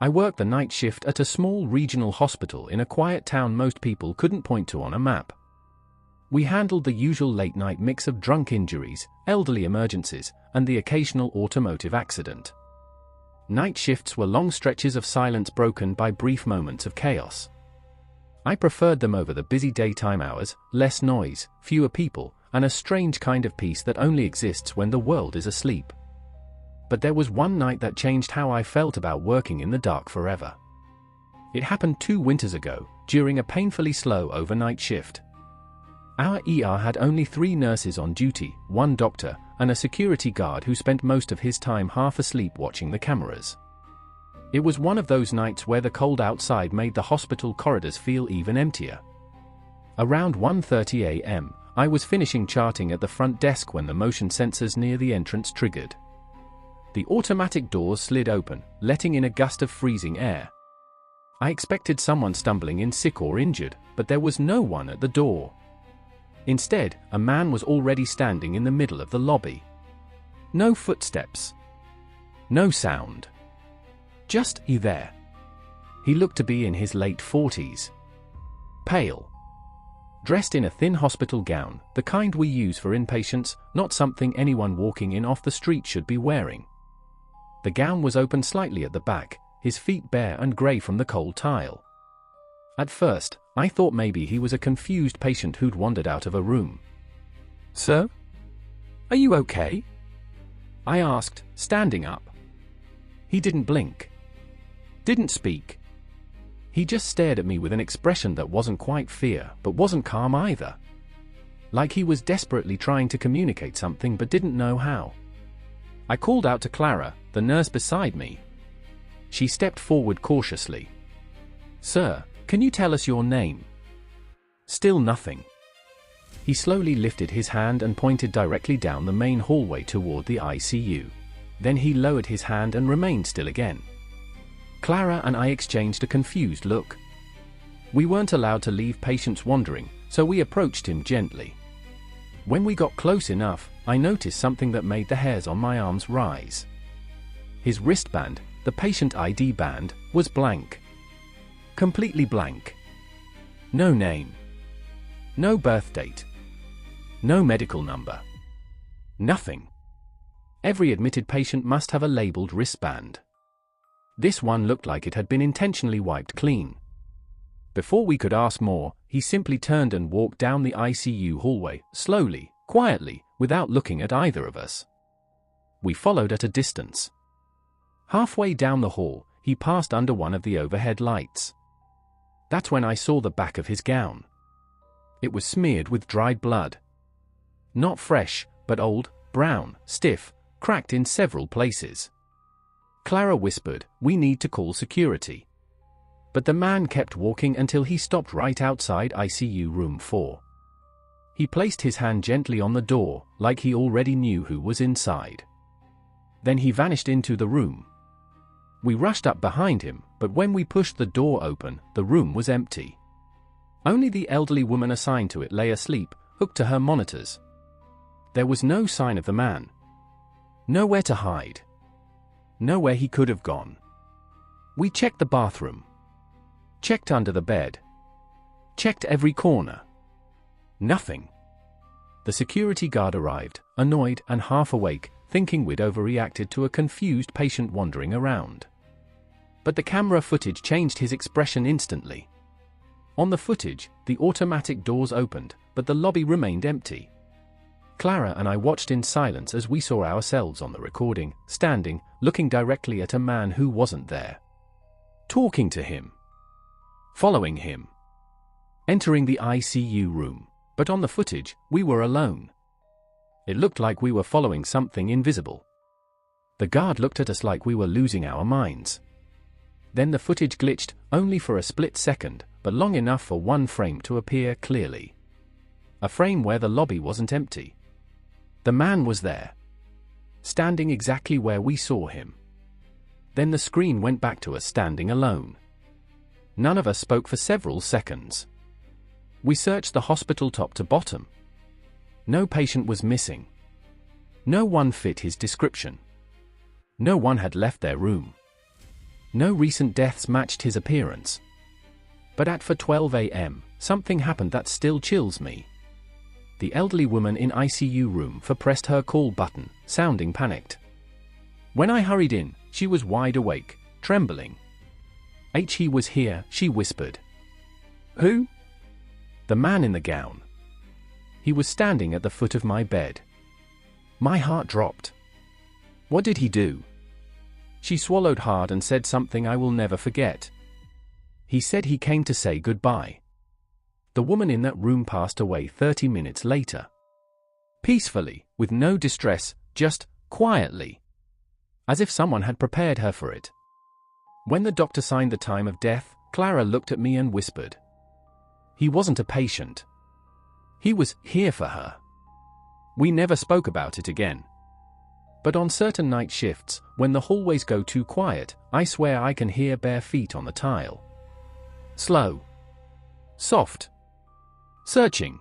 I worked the night shift at a small regional hospital in a quiet town most people couldn't point to on a map. We handled the usual late-night mix of drunk injuries, elderly emergencies, and the occasional automotive accident. Night shifts were long stretches of silence broken by brief moments of chaos. I preferred them over the busy daytime hours, less noise, fewer people, and a strange kind of peace that only exists when the world is asleep. But there was one night that changed how I felt about working in the dark forever. It happened 2 winters ago, during a painfully slow overnight shift. Our ER had only 3 nurses on duty, 1 doctor, and a security guard who spent most of his time half asleep watching the cameras. It was one of those nights where the cold outside made the hospital corridors feel even emptier. Around 1:30 a.m., I was finishing charting at the front desk when the motion sensors near the entrance triggered. The automatic doors slid open, letting in a gust of freezing air. I expected someone stumbling in sick or injured, but there was no one at the door. Instead, a man was already standing in the middle of the lobby. No footsteps. No sound. Just he there. He looked to be in his late 40s. Pale. Dressed in a thin hospital gown, the kind we use for inpatients, not something anyone walking in off the street should be wearing. The gown was open slightly at the back, his feet bare and grey from the cold tile. At first, I thought maybe he was a confused patient who'd wandered out of a room. "Sir? Are you okay?" I asked, standing up. He didn't blink. Didn't speak. He just stared at me with an expression that wasn't quite fear, but wasn't calm either. Like he was desperately trying to communicate something but didn't know how. I called out to Clara, the nurse beside me. She stepped forward cautiously. "Sir, can you tell us your name?" Still nothing. He slowly lifted his hand and pointed directly down the main hallway toward the ICU. Then he lowered his hand and remained still again. Clara and I exchanged a confused look. We weren't allowed to leave patients wandering, so we approached him gently. When we got close enough, I noticed something that made the hairs on my arms rise. His wristband, the patient ID band, was blank. Completely blank. No name. No birth date. No medical number. Nothing. Every admitted patient must have a labeled wristband. This one looked like it had been intentionally wiped clean. Before we could ask more, he simply turned and walked down the ICU hallway, slowly, quietly, without looking at either of us. We followed at a distance. Halfway down the hall, he passed under one of the overhead lights. That's when I saw the back of his gown. It was smeared with dried blood. Not fresh, but old, brown, stiff, cracked in several places. Clara whispered, "We need to call security." But the man kept walking until he stopped right outside ICU room 4. He placed his hand gently on the door, like he already knew who was inside. Then he vanished into the room. We rushed up behind him, but when we pushed the door open, the room was empty. Only the elderly woman assigned to it lay asleep, hooked to her monitors. There was no sign of the man. Nowhere to hide. Nowhere he could have gone. We checked the bathroom. Checked under the bed. Checked every corner. Nothing. The security guard arrived, annoyed and half awake, thinking we'd overreacted to a confused patient wandering around. But the camera footage changed his expression instantly. On the footage, the automatic doors opened, but the lobby remained empty. Clara and I watched in silence as we saw ourselves on the recording, standing, looking directly at a man who wasn't there. Talking to him. Following him. Entering the ICU room, but on the footage, we were alone. It looked like we were following something invisible. The guard looked at us like we were losing our minds. Then the footage glitched, only for a split second, but long enough for one frame to appear clearly. A frame where the lobby wasn't empty. The man was there. Standing exactly where we saw him. Then the screen went back to us standing alone. None of us spoke for several seconds. We searched the hospital top to bottom. No patient was missing. No one fit his description. No one had left their room. No recent deaths matched his appearance. But at 4:12 a.m., something happened that still chills me. The elderly woman in ICU room pressed her call button, sounding panicked. When I hurried in, she was wide awake, trembling. "He was here," she whispered. "Who?" "The man in the gown. He was standing at the foot of my bed." My heart dropped. "What did he do?" She swallowed hard and said something I will never forget. "He said he came to say goodbye." The woman in that room passed away 30 minutes later. Peacefully, with no distress, just quietly. As if someone had prepared her for it. When the doctor signed the time of death, Clara looked at me and whispered. He wasn't a patient. He was here for her. We never spoke about it again. But on certain night shifts, when the hallways go too quiet, I swear I can hear bare feet on the tile. Slow. Soft. Searching.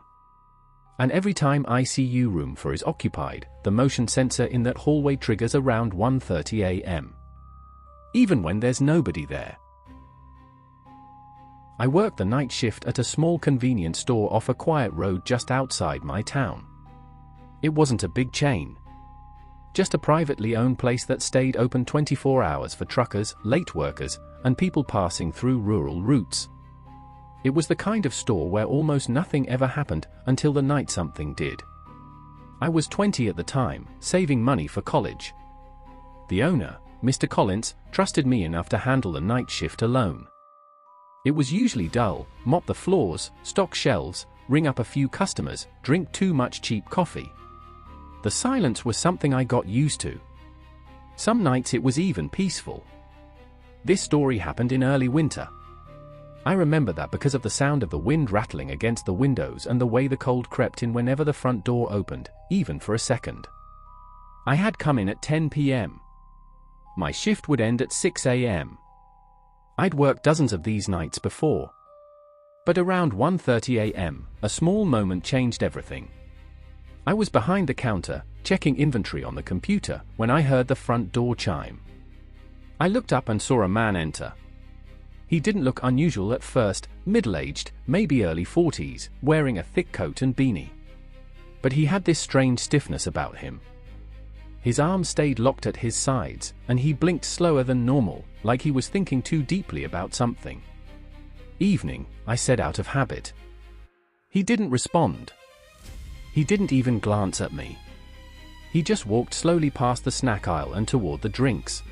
And every time ICU room is occupied, the motion sensor in that hallway triggers around 1:30 a.m. Even when there's nobody there. I worked the night shift at a small convenience store off a quiet road just outside my town. It wasn't a big chain. Just a privately owned place that stayed open 24 hours for truckers, late workers, and people passing through rural routes. It was the kind of store where almost nothing ever happened until the night something did. I was 20 at the time, saving money for college. The owner, Mr. Collins, trusted me enough to handle the night shift alone. It was usually dull: mop the floors, stock shelves, ring up a few customers, drink too much cheap coffee. The silence was something I got used to. Some nights it was even peaceful. This story happened in early winter. I remember that because of the sound of the wind rattling against the windows and the way the cold crept in whenever the front door opened, even for a second. I had come in at 10 p.m. My shift would end at 6 a.m. I'd worked dozens of these nights before. But around 1:30 a.m., a small moment changed everything. I was behind the counter, checking inventory on the computer, when I heard the front door chime. I looked up and saw a man enter. He didn't look unusual at first, middle-aged, maybe early 40s, wearing a thick coat and beanie. But he had this strange stiffness about him. His arms stayed locked at his sides, and he blinked slower than normal, like he was thinking too deeply about something. "Evening," I said out of habit. He didn't respond. He didn't even glance at me. He just walked slowly past the snack aisle and toward the drinks.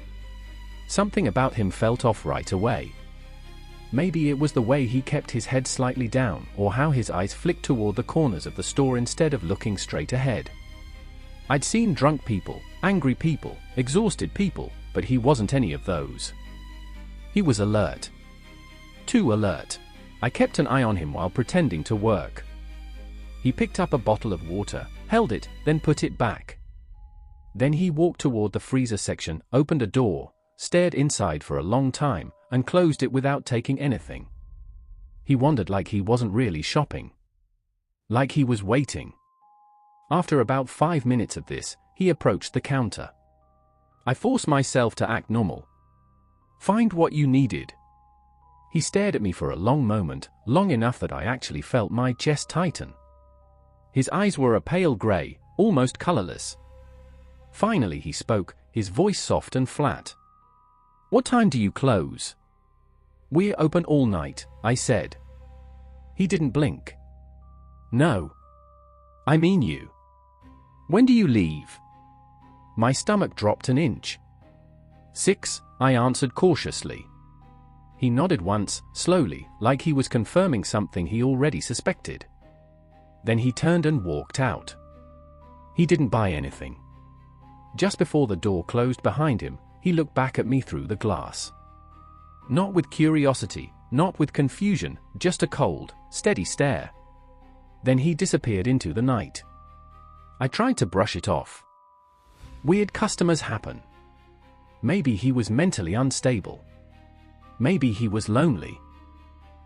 Something about him felt off right away. Maybe it was the way he kept his head slightly down, or how his eyes flicked toward the corners of the store instead of looking straight ahead. I'd seen drunk people, angry people, exhausted people, but he wasn't any of those. He was alert. Too alert. I kept an eye on him while pretending to work. He picked up a bottle of water, held it, then put it back. Then he walked toward the freezer section, opened a door, stared inside for a long time, and closed it without taking anything. He wandered like he wasn't really shopping. Like he was waiting. After about 5 minutes of this, he approached the counter. I forced myself to act normal. "Find what you needed." He stared at me for a long moment, long enough that I actually felt my chest tighten. His eyes were a pale gray, almost colorless. Finally he spoke, his voice soft and flat. "What time do you close?" "We're open all night," I said. He didn't blink. "No. I mean you. When do you leave?" My stomach dropped an inch. 6, I answered cautiously. He nodded once, slowly, like he was confirming something he already suspected. Then he turned and walked out. He didn't buy anything. Just before the door closed behind him, he looked back at me through the glass. Not with curiosity, not with confusion, just a cold, steady stare. Then he disappeared into the night. I tried to brush it off. Weird customers happen. Maybe he was mentally unstable. Maybe he was lonely.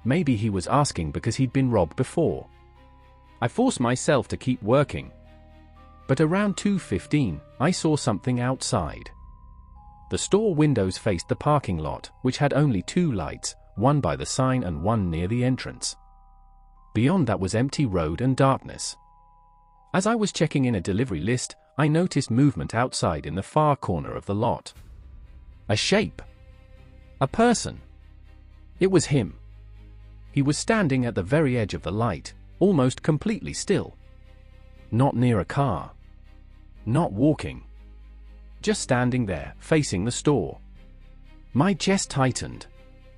Maybe he was asking because he'd been robbed before. I forced myself to keep working. But around 2:15, I saw something outside. The store windows faced the parking lot, which had only 2 lights, one by the sign and one near the entrance. Beyond that was empty road and darkness. As I was checking in a delivery list, I noticed movement outside in the far corner of the lot. A shape. A person. It was him. He was standing at the very edge of the light, almost completely still. Not near a car. Not walking. Just standing there, facing the store. My chest tightened.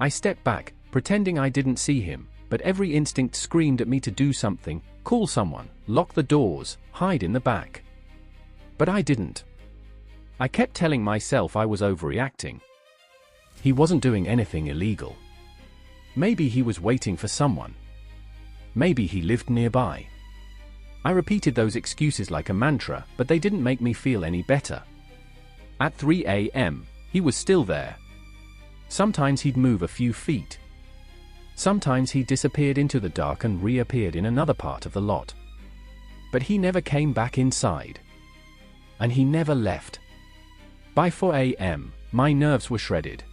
I stepped back, pretending I didn't see him, but every instinct screamed at me to do something, call someone, lock the doors, hide in the back. But I didn't. I kept telling myself I was overreacting. He wasn't doing anything illegal. Maybe he was waiting for someone. Maybe he lived nearby. I repeated those excuses like a mantra, but they didn't make me feel any better. At 3 a.m., he was still there. Sometimes he'd move a few feet. Sometimes he disappeared into the dark and reappeared in another part of the lot. But he never came back inside. And he never left. By 4 a.m., my nerves were shredded.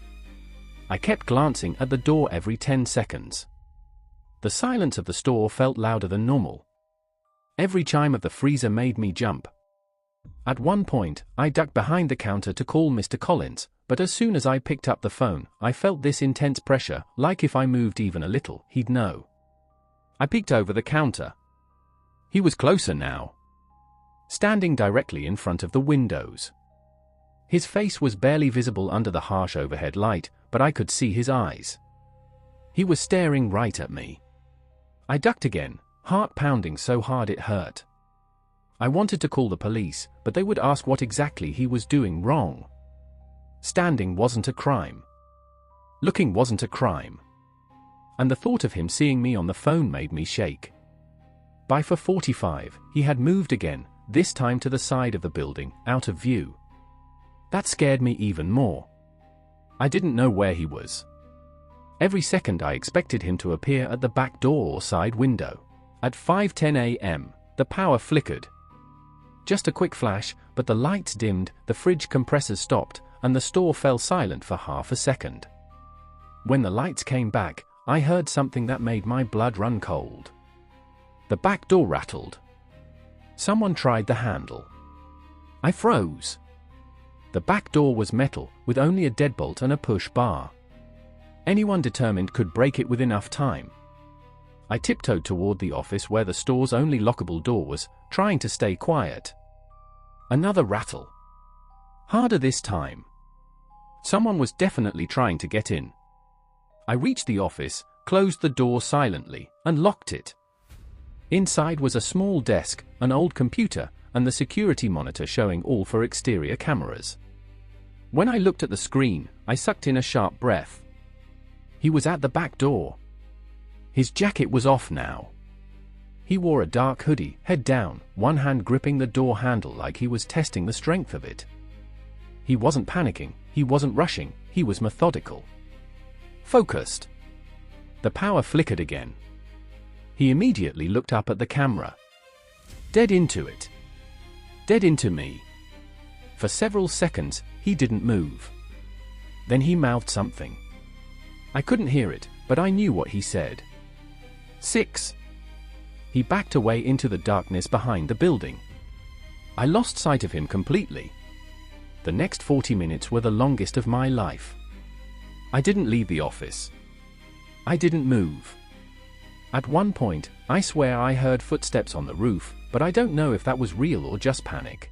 I kept glancing at the door every 10 seconds. The silence of the store felt louder than normal. Every chime of the freezer made me jump. At one point, I ducked behind the counter to call Mr. Collins, but as soon as I picked up the phone, I felt this intense pressure, like if I moved even a little, he'd know. I peeked over the counter. He was closer now. Standing directly in front of the windows. His face was barely visible under the harsh overhead light, but I could see his eyes. He was staring right at me. I ducked again, heart pounding so hard it hurt. I wanted to call the police, but they would ask what exactly he was doing wrong. Standing wasn't a crime. Looking wasn't a crime. And the thought of him seeing me on the phone made me shake. By 4:45, he had moved again, this time to the side of the building, out of view. That scared me even more. I didn't know where he was. Every second I expected him to appear at the back door or side window. At 5:10 a.m., the power flickered. Just a quick flash, but the lights dimmed, the fridge compressors stopped, and the store fell silent for half a second. When the lights came back, I heard something that made my blood run cold. The back door rattled. Someone tried the handle. I froze. The back door was metal, with only a deadbolt and a push bar. Anyone determined could break it with enough time. I tiptoed toward the office where the store's only lockable door was, trying to stay quiet. Another rattle. Harder this time. Someone was definitely trying to get in. I reached the office, closed the door silently, and locked it. Inside was a small desk, an old computer, and the security monitor showing all for exterior cameras. When I looked at the screen, I sucked in a sharp breath. He was at the back door. His jacket was off now. He wore a dark hoodie, head down, one hand gripping the door handle like he was testing the strength of it. He wasn't panicking, he wasn't rushing, he was methodical. Focused. The power flickered again. He immediately looked up at the camera. Dead into it. Dead into me. For several seconds, he didn't move. Then he mouthed something. I couldn't hear it, but I knew what he said. 6. He backed away into the darkness behind the building. I lost sight of him completely. The next 40 minutes were the longest of my life. I didn't leave the office. I didn't move. At one point, I swear I heard footsteps on the roof, but I don't know if that was real or just panic.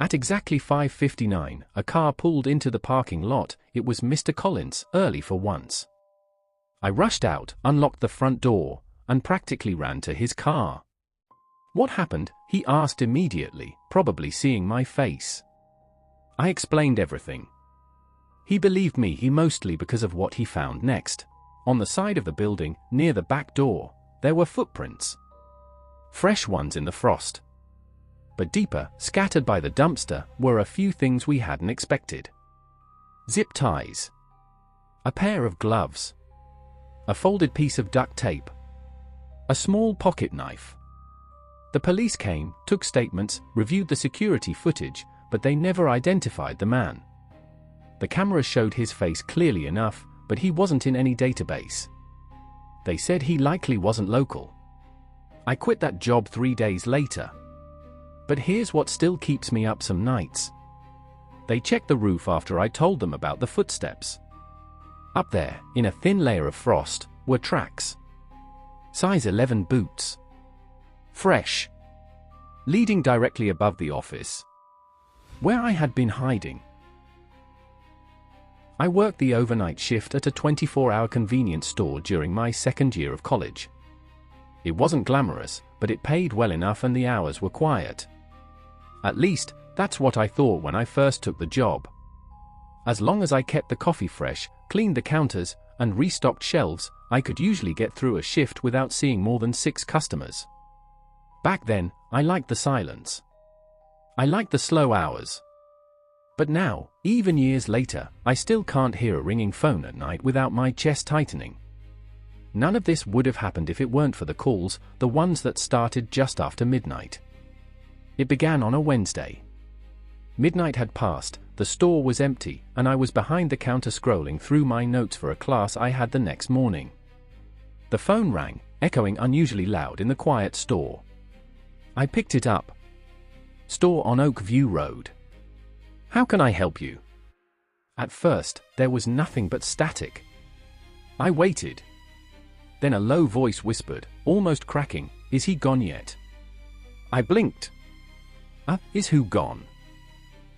At exactly 5:59, a car pulled into the parking lot. It was Mr. Collins, early for once. I rushed out, unlocked the front door, and practically ran to his car. What happened? He asked immediately, probably seeing my face. I explained everything. He believed me, mostly because of what he found next. On the side of the building, near the back door, there were footprints. Fresh ones in the frost. But deeper, scattered by the dumpster, were a few things we hadn't expected. Zip ties. A pair of gloves. A folded piece of duct tape. A small pocket knife. The police came, took statements, reviewed the security footage, but they never identified the man. The cameras showed his face clearly enough, but he wasn't in any database. They said he likely wasn't local. I quit that job 3 days later. But here's what still keeps me up some nights. They checked the roof after I told them about the footsteps. Up there, in a thin layer of frost, were tracks. Size 11 boots. Fresh. Leading directly above the office, where I had been hiding. I worked the overnight shift at a 24-hour convenience store during my second year of college. It wasn't glamorous, but it paid well enough and the hours were quiet. At least, that's what I thought when I first took the job. As long as I kept the coffee fresh, cleaned the counters, and restocked shelves, I could usually get through a shift without seeing more than 6 customers. Back then, I liked the silence. I liked the slow hours. But now, even years later, I still can't hear a ringing phone at night without my chest tightening. None of this would have happened if it weren't for the calls, the ones that started just after midnight. It began on a Wednesday. Midnight had passed, the store was empty, and I was behind the counter scrolling through my notes for a class I had the next morning. The phone rang, echoing unusually loud in the quiet store. I picked it up. Store on Oak View Road. How can I help you? At first, there was nothing but static. I waited. Then a low voice whispered, almost cracking, "Is he gone yet?" I blinked. Is who gone?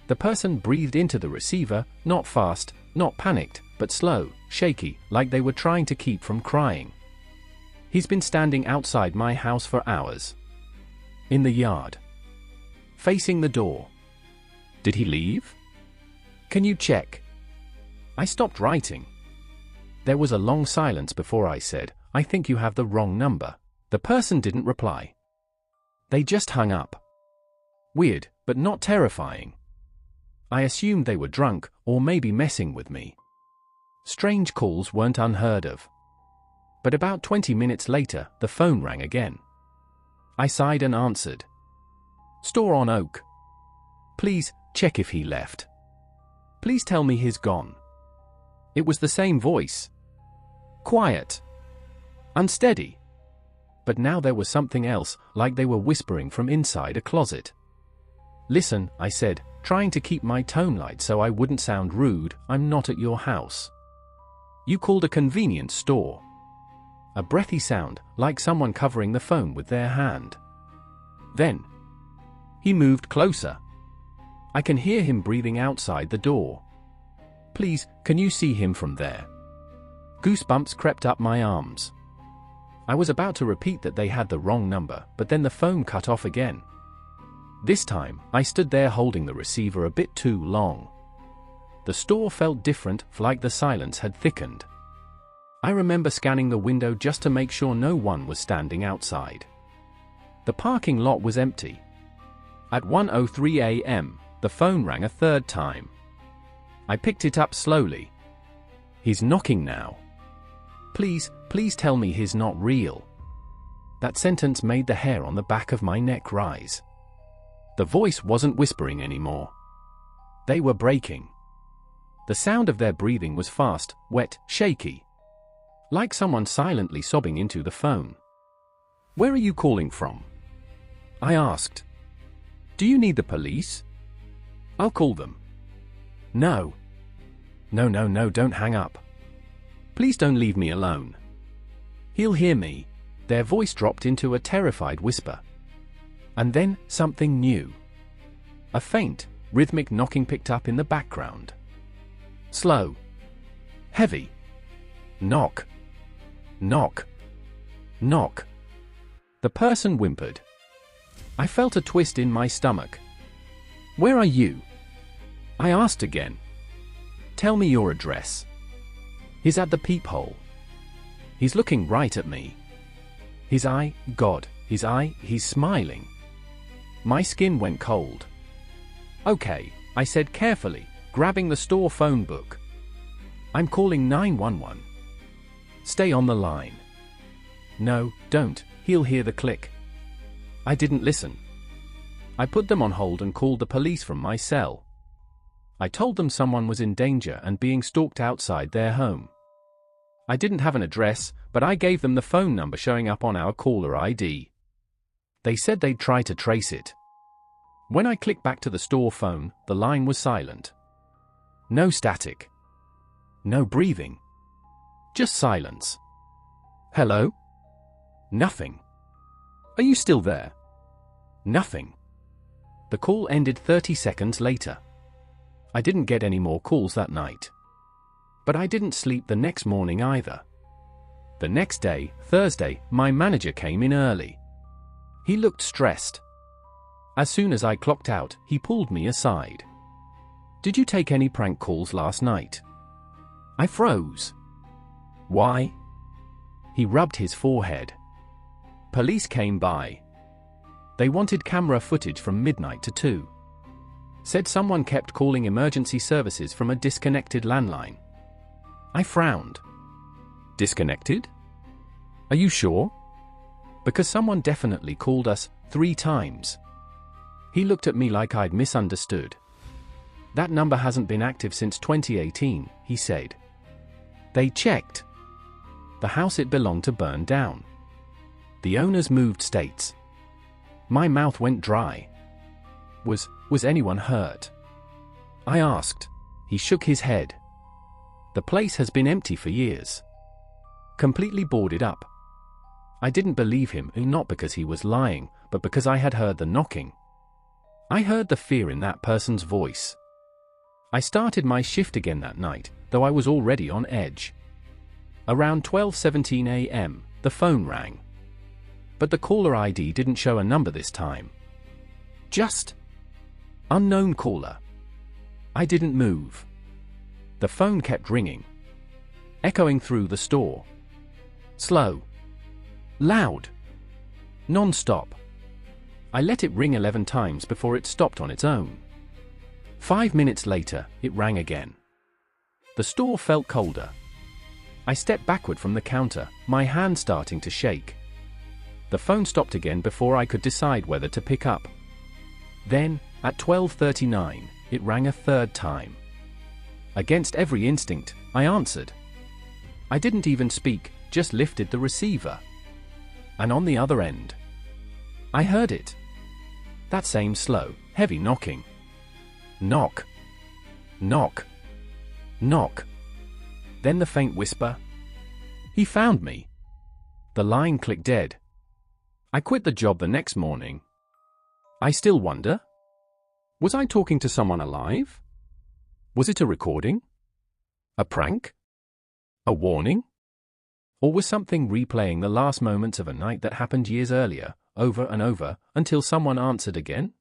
The person breathed into the receiver, not fast, not panicked, but slow, shaky, like they were trying to keep from crying. He's been standing outside my house for hours. In the yard. Facing the door. Did he leave? Can you check? I stopped writing. There was a long silence before I said, "I think you have the wrong number." The person didn't reply. They just hung up. Weird, but not terrifying. I assumed they were drunk, or maybe messing with me. Strange calls weren't unheard of. But about 20 minutes later, the phone rang again. I sighed and answered. Store on Oak. Please, check if he left. Please tell me he's gone. It was the same voice. Quiet. Unsteady. But now there was something else, like they were whispering from inside a closet. Listen, I said, trying to keep my tone light so I wouldn't sound rude, I'm not at your house. You called a convenience store. A breathy sound, like someone covering the phone with their hand. Then, he moved closer. I can hear him breathing outside the door. Please, can you see him from there? Goosebumps crept up my arms. I was about to repeat that they had the wrong number, but then the phone cut off again. This time, I stood there holding the receiver a bit too long. The store felt different, like the silence had thickened. I remember scanning the window just to make sure no one was standing outside. The parking lot was empty. At 1:03 a.m., the phone rang a third time. I picked it up slowly. He's knocking now. Please, please tell me he's not real. That sentence made the hair on the back of my neck rise. The voice wasn't whispering anymore. They were breaking. The sound of their breathing was fast, wet, shaky. Like someone silently sobbing into the phone. Where are you calling from? I asked. Do you need the police? I'll call them. No. No, don't hang up. Please don't leave me alone. He'll hear me. Their voice dropped into a terrified whisper. And then, something new. A faint, rhythmic knocking picked up in the background. Slow. Heavy. Knock. Knock. Knock. The person whimpered. I felt a twist in my stomach. Where are you? I asked again. Tell me your address. He's at the peephole. He's looking right at me. His eye, God, his eye, he's smiling. My skin went cold. Okay, I said carefully, grabbing the store phone book. I'm calling 911. Stay on the line. No, don't, he'll hear the click. I didn't listen. I put them on hold and called the police from my cell. I told them someone was in danger and being stalked outside their home. I didn't have an address, but I gave them the phone number showing up on our caller ID. They said they'd try to trace it. When I clicked back to the store phone, the line was silent. No static. No breathing. Just silence. Hello? Nothing. Are you still there? Nothing. The call ended 30 seconds later. I didn't get any more calls that night. But I didn't sleep the next morning either. The next day, Thursday, my manager came in early. He looked stressed. As soon as I clocked out, he pulled me aside. "Did you take any prank calls last night?" I froze. "Why?" He rubbed his forehead. "Police came by. They wanted camera footage from midnight to 2. Said someone kept calling emergency services from a disconnected landline." I frowned. "Disconnected? Are you sure? Because someone definitely called us 3 times. He looked at me like I'd misunderstood. "That number hasn't been active since 2018, he said. They checked. The house it belonged to burned down. The owners moved states." My mouth went dry. Was anyone hurt?" I asked. He shook his head. "The place has been empty for years. Completely boarded up." I didn't believe him, not because he was lying, but because I had heard the knocking. I heard the fear in that person's voice. I started my shift again that night, though I was already on edge. Around 12:17 a.m., the phone rang. But the caller ID didn't show a number this time. Just unknown caller. I didn't move. The phone kept ringing, echoing through the store. Slow. Loud. Non-stop. I let it ring 11 times before it stopped on its own. 5 minutes later, it rang again. The store felt colder. I stepped backward from the counter, my hand starting to shake. The phone stopped again before I could decide whether to pick up. Then, at 12:39, it rang a third time. Against every instinct, I answered. I didn't even speak, just lifted the receiver. And on the other end, I heard it. That same slow, heavy knocking. Knock. Knock. Knock. Then the faint whisper. He found me. The line clicked dead. I quit the job the next morning. I still wonder. Was I talking to someone alive? Was it a recording? A prank? A warning? Or was something replaying the last moments of a night that happened years earlier, over and over, until someone answered again?